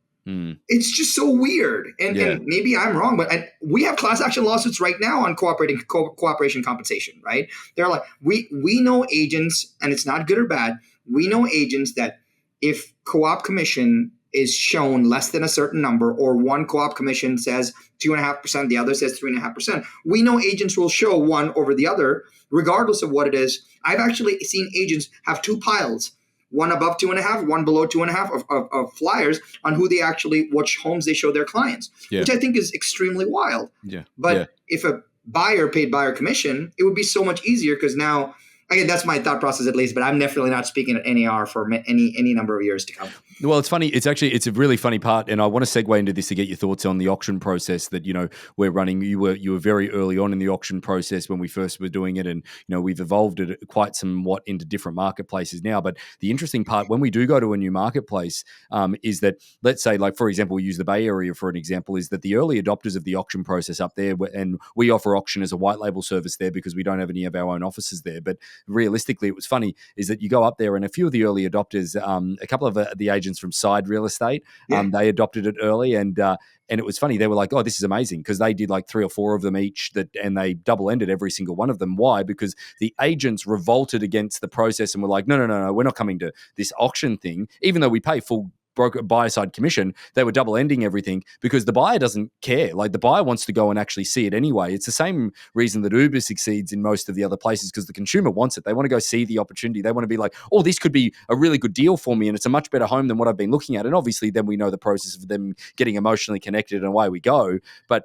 S1: It's just so weird. And maybe I'm wrong, but we have class action lawsuits right now on cooperation compensation, right? They're like, we know agents, and it's not good or bad. We know agents that if co-op commission is shown less than a certain number, or one co-op commission says 2.5%, the other says 3.5%, we know agents will show one over the other, regardless of what it is. I've actually seen agents have two piles, one above 2.5, one below 2.5 of flyers on which homes they show their clients, which I think is extremely wild. Yeah. But if a buyer paid buyer commission, it would be so much easier because now, again, that's my thought process at least, but I'm definitely not speaking at NAR for any number of years to come.
S2: Well, it's funny. It's a really funny part, and I want to segue into this to get your thoughts on the auction process that we're running. You were very early on in the auction process when we first were doing it, and we've evolved it quite somewhat into different marketplaces now. But the interesting part when we do go to a new marketplace is that, let's say, like for example, we use the Bay Area for an example, is that the early adopters of the auction process up there, and we offer auction as a white label service there because we don't have any of our own offices there. But realistically, it was funny is that you go up there and a few of the early adopters, a couple of the agents from Side Real Estate, they adopted it early, and it was funny. They were like, "Oh, this is amazing," because they did like 3 or 4 of them each, and they double-ended every single one of them. Why? Because the agents revolted against the process and were like, "No, we're not coming to this auction thing, even though we pay full buyer side commission." They were double ending everything because the buyer doesn't care. Like the buyer wants to go and actually see it anyway. It's the same reason that Uber succeeds in most of the other places, because the consumer wants it. They want to go see the opportunity. They want to be like, "Oh, this could be a really good deal for me, and it's a much better home than what I've been looking at." And obviously then we know the process of them getting emotionally connected, and away we go. But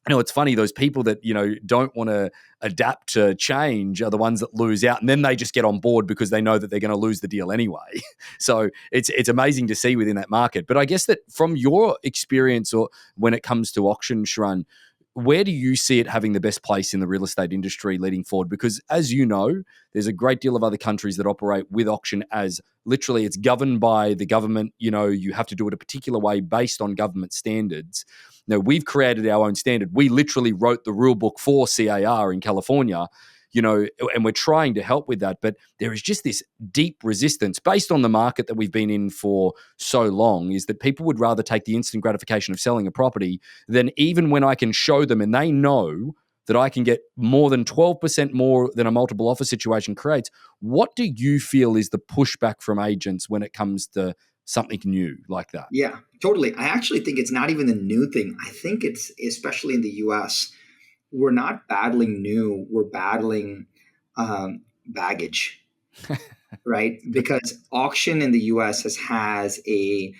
S2: it's funny, those people that, don't want to adapt to change are the ones that lose out, and then they just get on board because they know that they're going to lose the deal anyway. So it's amazing to see within that market. But I guess that from your experience, or when it comes to auction, Sharran, where do you see it having the best place in the real estate industry leading forward? Because as you know, there's a great deal of other countries that operate with auction as literally it's governed by the government. You have to do it a particular way based on government standards. Now, we've created our own standard. We literally wrote the rule book for CAR in California, and we're trying to help with that. But there is just this deep resistance based on the market that we've been in for so long, is that people would rather take the instant gratification of selling a property than, even when I can show them and they know that I can get more than 12% more than a multiple offer situation creates. What do you feel is the pushback from agents when it comes to something new like that?
S1: Yeah, totally. I actually think it's not even the new thing. I think it's, especially in the US, we're not battling new, we're battling baggage, right? Because auction in the US has a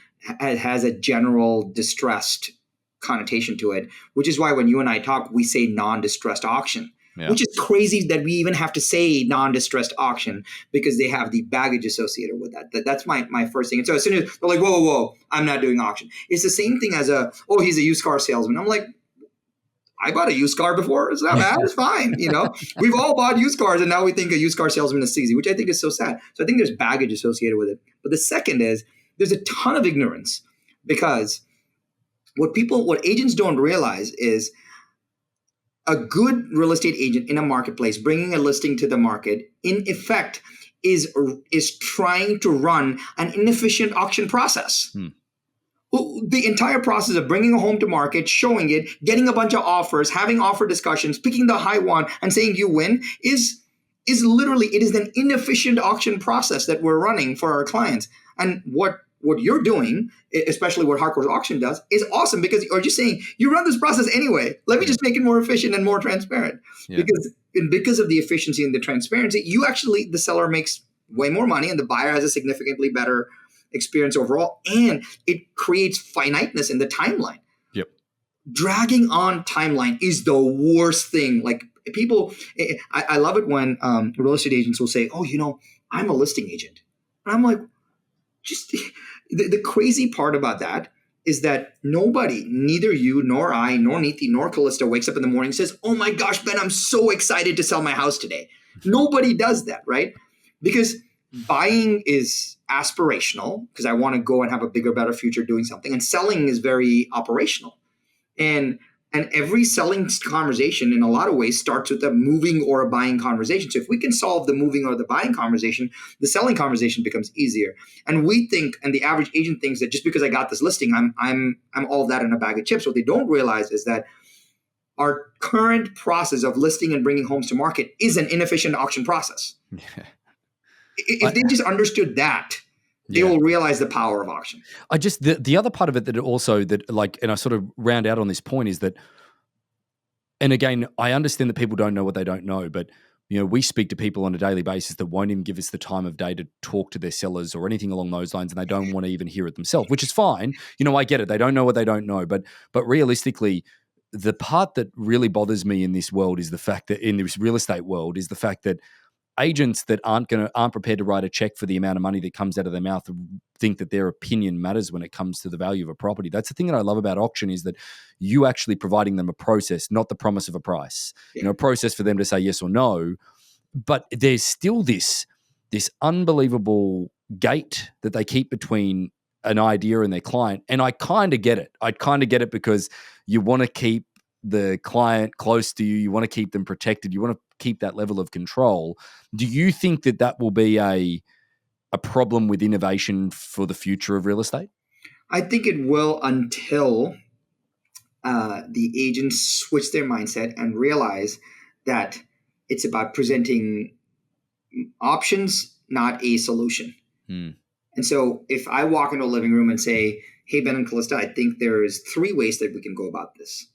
S1: general distressed connotation to it, which is why when you and I talk, we say non-distressed auction. Yeah. Which is crazy that we even have to say non-distressed auction, because they have the baggage associated with that. That's my first thing. And so as soon as they're like, whoa, I'm not doing auction. It's the same thing as he's a used car salesman. I'm like, I bought a used car before. It's not bad. It's fine. We've all bought used cars, and now we think a used car salesman is easy, which I think is so sad. So I think there's baggage associated with it. But the second is there's a ton of ignorance, because what agents don't realize is a good real estate agent in a marketplace bringing a listing to the market, in effect, is trying to run an inefficient auction process. The entire process of bringing a home to market, showing it, getting a bunch of offers, having offer discussions, picking the high one and saying you win is literally, it is an inefficient auction process that we're running for our clients. And what you're doing, especially what Hardcore Auction does, is awesome, because you're just saying, you run this process anyway. Let me just make it more efficient and more transparent. Yeah. Because of the efficiency and the transparency, the seller makes way more money, and the buyer has a significantly better experience overall, and it creates finiteness in the timeline.
S2: Yep.
S1: Dragging on timeline is the worst thing. Like people, I love it when real estate agents will say, I'm a listing agent. And I'm like, just the crazy part about that is that nobody, neither you nor I, nor Neeti, nor Callista wakes up in the morning and says, oh my gosh, Ben, I'm so excited to sell my house today. Nobody does that, right? Because buying is aspirational because I want to go and have a bigger, better future doing something. And selling is very operational. And every selling conversation in a lot of ways starts with a moving or a buying conversation. So if we can solve the moving or the buying conversation, the selling conversation becomes easier. And we think, and the average agent thinks that just because I got this listing, I'm all that in a bag of chips. What they don't realize is that our current process of listing and bringing homes to market is an inefficient auction process. Yeah. If they just understood that, they will realize the power of auction.
S2: I just, the other part of it that also that like, and I sort of round out on this point is that, and again, I understand that people don't know what they don't know, but you know, we speak to people on a daily basis that won't even give us the time of day to talk to their sellers or anything along those lines, and they don't want to even hear it themselves, which is fine. You know, I get it. They don't know what they don't know, but realistically, the part that really bothers me in this world is the fact that in this real estate world is the fact that agents that aren't prepared to write a check for the amount of money that comes out of their mouth think that their opinion matters when it comes to the value of a property. That's the thing that I love about auction is that you actually providing them a process, not the promise of a price. Yeah. You know, a process for them to say yes or no. But there's still this unbelievable gate that they keep between an idea and their client. And I kind of get it. I kind of get it because you want to keep the client close to you. You want to keep them protected. You want to keep that level of control. Do you think that will be a problem with innovation for the future of real estate?
S1: I think it will until the agents switch their mindset and realize that it's about presenting options, not a solution. And so if I walk into a living room and say, hey, Ben and Callista, I think there's 3 ways that we can go about this.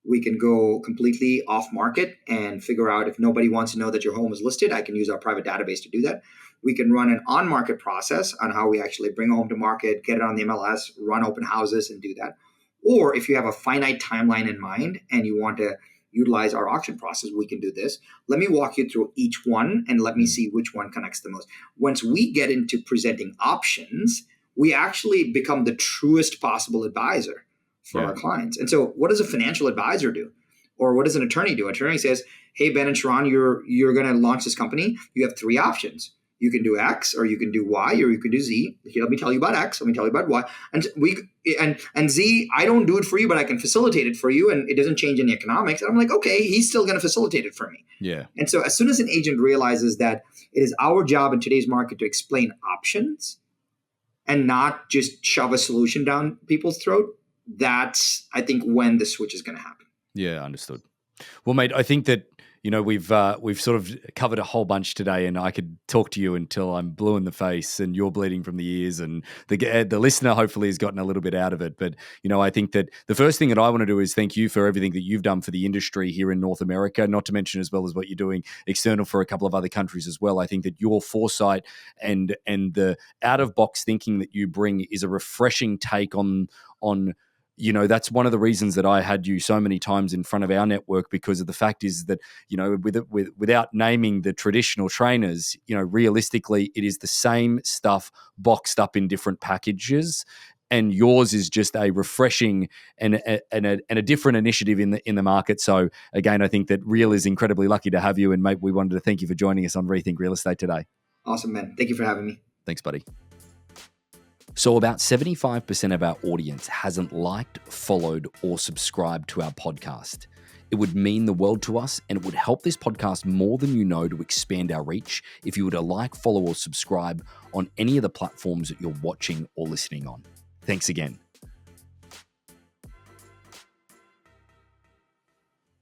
S1: We can go completely off market and figure out if nobody wants to know that your home is listed, I can use our private database to do that. We can run an on-market process on how we actually bring a home to market, get it on the MLS, run open houses and do that. Or if you have a finite timeline in mind and you want to utilize our auction process, we can do this. Let me walk you through each one and let me see which one connects the most. Once we get into presenting options, we actually become the truest possible advisor for our clients. And so what does a financial advisor do? Or what does an attorney do? An attorney says, hey, Ben and Sharran, you're going to launch this company. You have 3 options. You can do X, or you can do Y, or you can do Z. Here, let me tell you about X. Let me tell you about Y. And Z, I don't do it for you, but I can facilitate it for you. And it doesn't change any economics. And I'm like, okay, he's still going to facilitate it for me.
S2: Yeah.
S1: And so as soon as an agent realizes that it is our job in today's market to explain options and not just shove a solution down people's throat, that's, I think, when the switch is going to happen.
S2: Yeah, understood. Well, mate, I think that, you know, we've sort of covered a whole bunch today, and I could talk to you until I'm blue in the face and you're bleeding from the ears, and the listener hopefully has gotten a little bit out of it. But, you know, I think that the first thing that I want to do is thank you for everything that you've done for the industry here in North America, not to mention as well as what you're doing external for a couple of other countries as well. I think that your foresight and the out-of-box thinking that you bring is a refreshing take on you know, that's one of the reasons that I had you so many times in front of our network, because of the fact is that, you know, without naming the traditional trainers, you know, realistically, it is the same stuff boxed up in different packages. And yours is just a refreshing and a different initiative in the market. So again, I think that Real is incredibly lucky to have you. And mate, we wanted to thank you for joining us on Rethink Real Estate today.
S1: Awesome, man. Thank you for having me.
S2: Thanks, buddy. So about 75% of our audience hasn't liked, followed, or subscribed to our podcast. It would mean the world to us, and it would help this podcast more than you know to expand our reach if you were to like, follow, or subscribe on any of the platforms that you're watching or listening on. Thanks again.